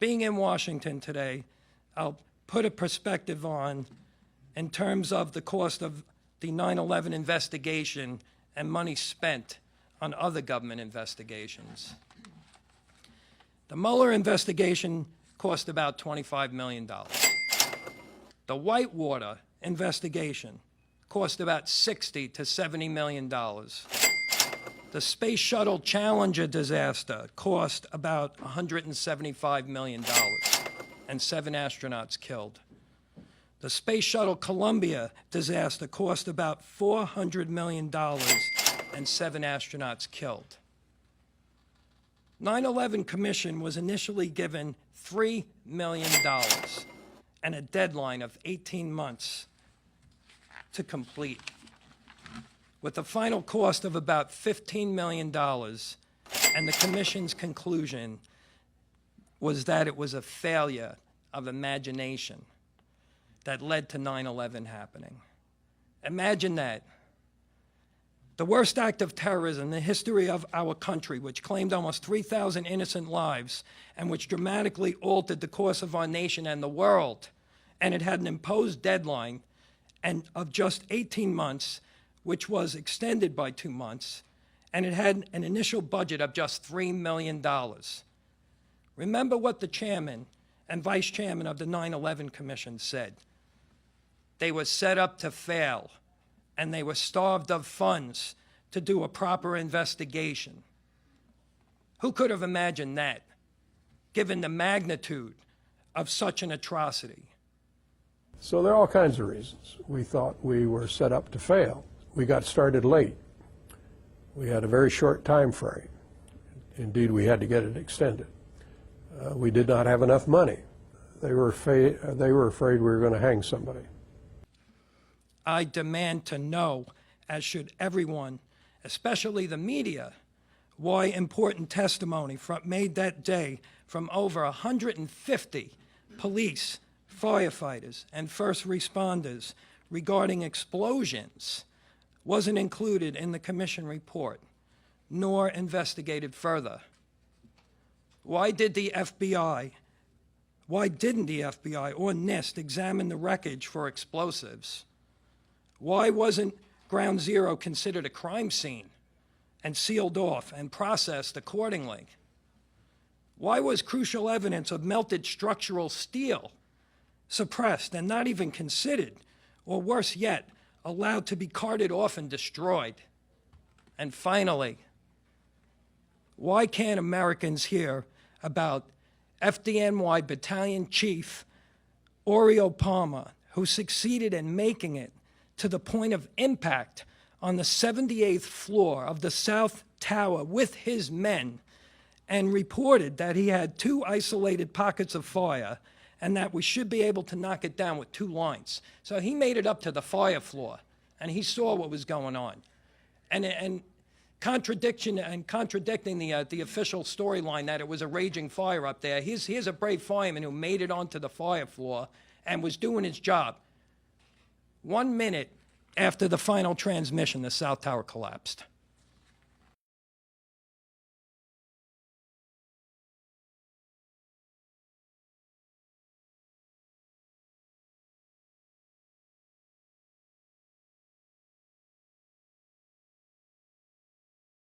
being in Washington today, I'll put a perspective on in terms of the cost of the 9/11 investigation and money spent on other government investigations. The Mueller investigation cost about $25 million. The Whitewater investigation cost about $60 to $70 million. The Space Shuttle Challenger disaster cost about $175 million and 7 astronauts killed. The Space Shuttle Columbia disaster cost about $400 million and 7 astronauts killed. 9/11 Commission was initially given $3 million and a deadline of 18 months to complete, with a final cost of about $15 million, and the Commission's conclusion was that it was a failure of imagination that led to 9/11 happening. Imagine that. The worst act of terrorism in the history of our country, which claimed almost 3,000 innocent lives and which dramatically altered the course of our nation and the world, and it had an imposed deadline of just 18 months, which was extended by 2 months, and it had an initial budget of just $3 million. Remember what the chairman and vice chairman of the 9/11 Commission said. They were set up to fail, and they were starved of funds to do a proper investigation. Who could have imagined that, given the magnitude of such an atrocity? So there are all kinds of reasons. We thought we were set up to fail. We got started late. We had a very short time frame. Indeed, we had to get it extended. We did not have enough money. They were afraid we were going to hang somebody. I demand to know, as should everyone, especially the media, why important testimony made that day from over 150 police, firefighters, and first responders regarding explosions wasn't included in the Commission report, nor investigated further. Why didn't the FBI or NIST examine the wreckage for explosives? Why wasn't Ground Zero considered a crime scene and sealed off and processed accordingly? Why was crucial evidence of melted structural steel suppressed and not even considered, or worse yet, allowed to be carted off and destroyed? And finally, why can't Americans hear about FDNY Battalion Chief Oreo Palmer, who succeeded in making it to the point of impact on the 78th floor of the South Tower with his men, and reported that he had 2 isolated pockets of fire and that we should be able to knock it down with 2 lines. So he made it up to the fire floor, and he saw what was going on. And contradicting the official storyline that it was a raging fire up there, here's a brave fireman who made it onto the fire floor and was doing his job. 1 minute after the final transmission, the South Tower collapsed.